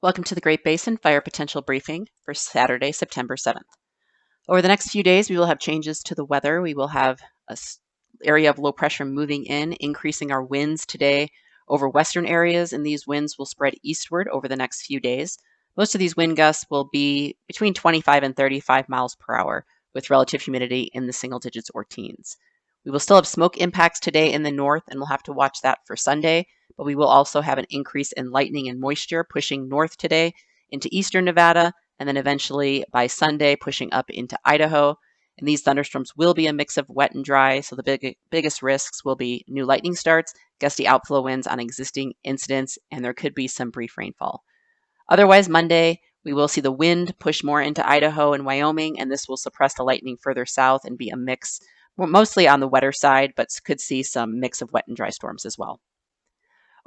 Welcome to the Great Basin Fire Potential Briefing for Saturday, September 7th. Over the next few days, we will have changes to the weather. We will have an area of low pressure moving in, increasing our winds today over western areas, and these winds will spread eastward over the next few days. Most of these wind gusts will be between 25 and 35 miles per hour, with relative humidity in the single digits or teens. We will still have smoke impacts today in the north, and we'll have to watch that for Sunday, but we will also have an increase in lightning and moisture pushing north today into eastern Nevada, and then eventually by Sunday pushing up into Idaho. And these thunderstorms will be a mix of wet and dry, so the biggest risks will be new lightning starts, gusty outflow winds on existing incidents, and there could be some brief rainfall. Otherwise, Monday, we will see the wind push more into Idaho and Wyoming, and this will suppress the lightning further south and be a mix, mostly on the wetter side, but could see some mix of wet and dry storms as well.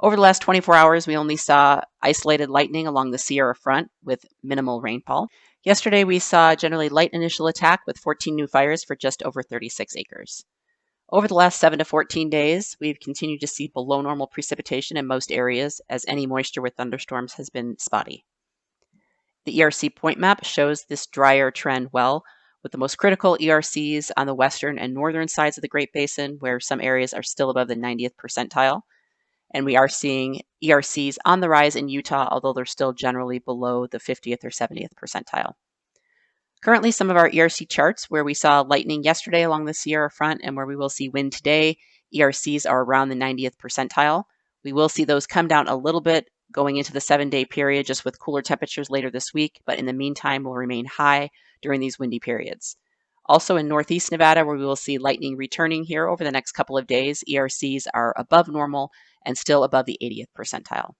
Over the last 24 hours, we only saw isolated lightning along the Sierra front with minimal rainfall. Yesterday, we saw generally light initial attack with 14 new fires for just over 36 acres. Over the last 7 to 14 days, we've continued to see below normal precipitation in most areas as any moisture with thunderstorms has been spotty. The ERC point map shows this drier trend well, with the most critical ERCs on the western and northern sides of the Great Basin, where some areas are still above the 90th percentile. And we are seeing ERCs on the rise in Utah, although they're still generally below the 50th or 70th percentile. Currently, some of our ERC charts where we saw lightning yesterday along the Sierra front and where we will see wind today, ERCs are around the 90th percentile. We will see those come down a little bit going into the 7-day period just with cooler temperatures later this week, but in the meantime will remain high during these windy periods. Also in northeast Nevada, where we will see lightning returning here over the next couple of days, ERCs are above normal and still above the 80th percentile.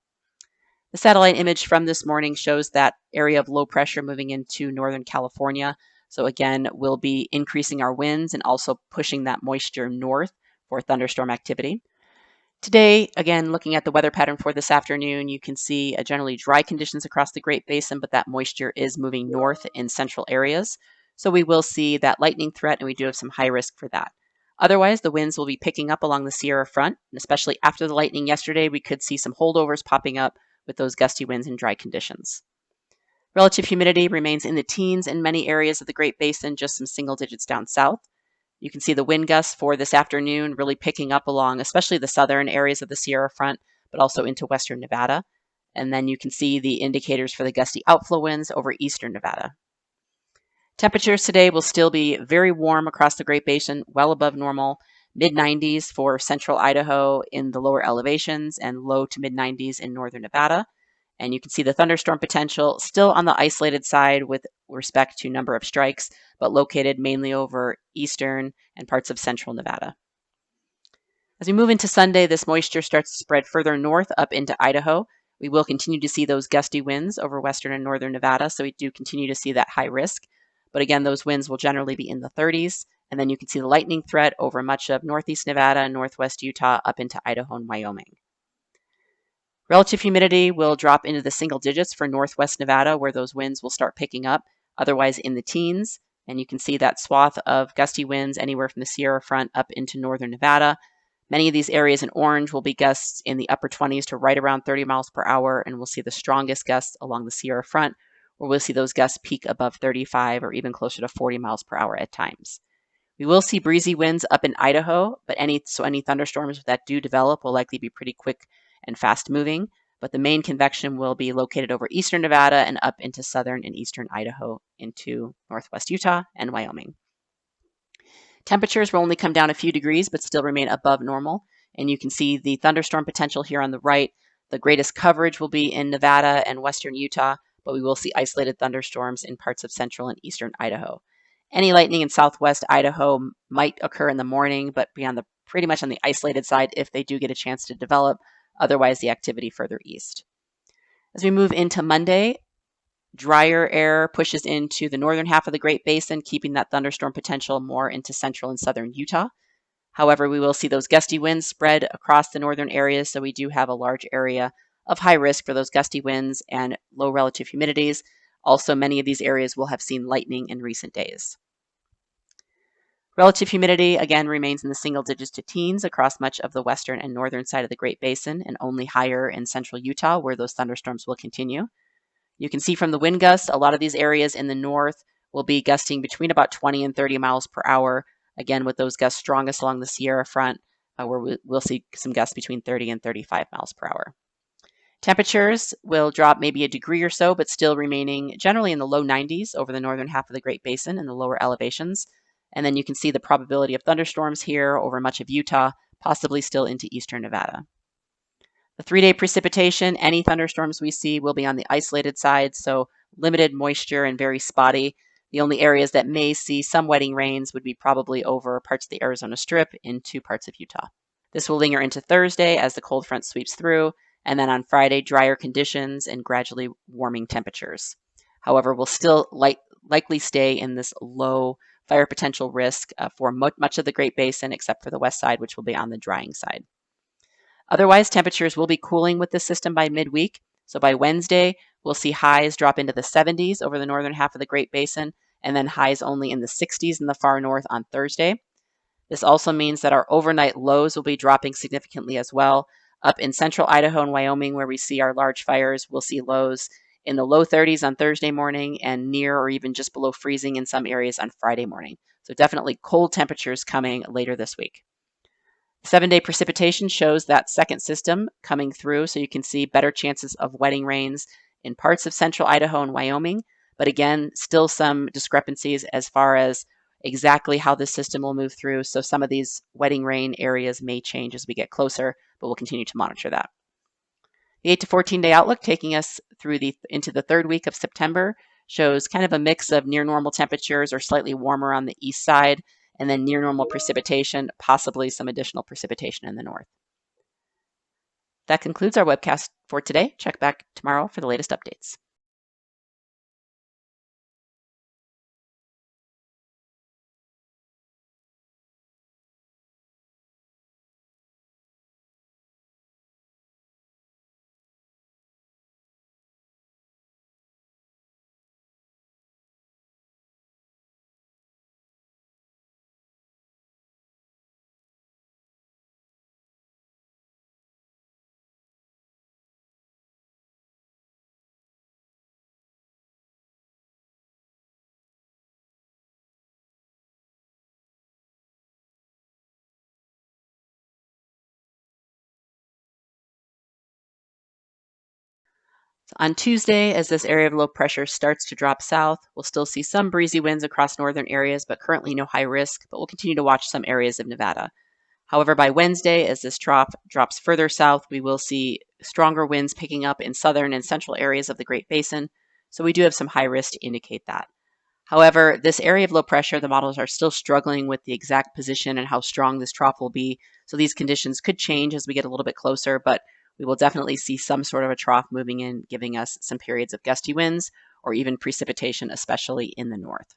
The satellite image from this morning shows that area of low pressure moving into Northern California. So again, we'll be increasing our winds and also pushing that moisture north for thunderstorm activity. Today, again, looking at the weather pattern for this afternoon, you can see generally dry conditions across the Great Basin, but that moisture is moving north in central areas. So we will see that lightning threat, and we do have some high risk for that. Otherwise, the winds will be picking up along the Sierra front, and especially after the lightning yesterday, we could see some holdovers popping up with those gusty winds and dry conditions. Relative humidity remains in the teens in many areas of the Great Basin, just some single digits down south. You can see the wind gusts for this afternoon really picking up along, especially the southern areas of the Sierra front, but also into western Nevada. And then you can see the indicators for the gusty outflow winds over eastern Nevada. Temperatures today will still be very warm across the Great Basin, well above normal, mid-90s for central Idaho in the lower elevations and low to mid-90s in northern Nevada. And you can see the thunderstorm potential still on the isolated side with respect to number of strikes, but located mainly over eastern and parts of central Nevada. As we move into Sunday, this moisture starts to spread further north up into Idaho. We will continue to see those gusty winds over western and northern Nevada, so we do continue to see that high risk. But again, those winds will generally be in the 30s. And then you can see the lightning threat over much of northeast Nevada and northwest Utah up into Idaho and Wyoming. Relative humidity will drop into the single digits for northwest Nevada, where those winds will start picking up, otherwise in the teens. And you can see that swath of gusty winds anywhere from the Sierra front up into northern Nevada. Many of these areas in orange will be gusts in the upper 20s to right around 30 miles per hour, and we'll see the strongest gusts along the Sierra front, where we'll see those gusts peak above 35 or even closer to 40 miles per hour at times. We will see breezy winds up in Idaho, but any thunderstorms that do develop will likely be pretty quick and fast moving, but the main convection will be located over eastern Nevada and up into southern and eastern Idaho into northwest Utah and Wyoming. Temperatures will only come down a few degrees, but still remain above normal, and you can see the thunderstorm potential here on the right. The greatest coverage will be in Nevada and western Utah, but we will see isolated thunderstorms in parts of central and eastern Idaho. Any lightning in southwest Idaho might occur in the morning, but be pretty much on the isolated side if they do get a chance to develop. Otherwise, the activity further east. As we move into Monday, drier air pushes into the northern half of the Great Basin, keeping that thunderstorm potential more into central and southern Utah. However, we will see those gusty winds spread across the northern areas, so we do have a large area of high risk for those gusty winds and low relative humidities. Also, many of these areas will have seen lightning in recent days. Relative humidity, again, remains in the single digits to teens across much of the western and northern side of the Great Basin, and only higher in central Utah, where those thunderstorms will continue. You can see from the wind gusts, a lot of these areas in the north will be gusting between about 20 and 30 miles per hour. Again, with those gusts strongest along the Sierra front, where we'll see some gusts between 30 and 35 miles per hour. Temperatures will drop maybe a degree or so, but still remaining generally in the low 90s over the northern half of the Great Basin and the lower elevations. And then you can see the probability of thunderstorms here over much of Utah, possibly still into eastern Nevada. The 3-day precipitation, any thunderstorms we see will be on the isolated side, so limited moisture and very spotty. The only areas that may see some wetting rains would be probably over parts of the Arizona Strip into parts of Utah. This will linger into Thursday as the cold front sweeps through, and then on Friday, drier conditions and gradually warming temperatures. However, we'll still likely stay in this low fire potential risk for much of the Great Basin, except for the west side, which will be on the drying side. Otherwise, temperatures will be cooling with this system by midweek. So by Wednesday, we'll see highs drop into the 70s over the northern half of the Great Basin, and then highs only in the 60s in the far north on Thursday. This also means that our overnight lows will be dropping significantly as well. Up in central Idaho and Wyoming, where we see our large fires, we'll see lows in the low 30s on Thursday morning and near or even just below freezing in some areas on Friday morning. So definitely cold temperatures coming later this week. 7-day precipitation shows that second system coming through, so you can see better chances of wetting rains in parts of central Idaho and Wyoming. But again, still some discrepancies as far as exactly how this system will move through. So some of these wetting rain areas may change as we get closer, but we'll continue to monitor that. The 8 to 14-day outlook taking us through into the third week of September shows kind of a mix of near normal temperatures or slightly warmer on the east side, and then near normal precipitation, possibly some additional precipitation in the north. That concludes our webcast for today. Check back tomorrow for the latest updates. On Tuesday, as this area of low pressure starts to drop south, we'll still see some breezy winds across northern areas, but currently no high risk, but we'll continue to watch some areas of Nevada. However, by Wednesday, as this trough drops further south, we will see stronger winds picking up in southern and central areas of the Great Basin, so we do have some high risk to indicate that. However, this area of low pressure, the models are still struggling with the exact position and how strong this trough will be. So these conditions could change as we get a little bit closer, but we will definitely see some sort of a trough moving in, giving us some periods of gusty winds or even precipitation, especially in the north.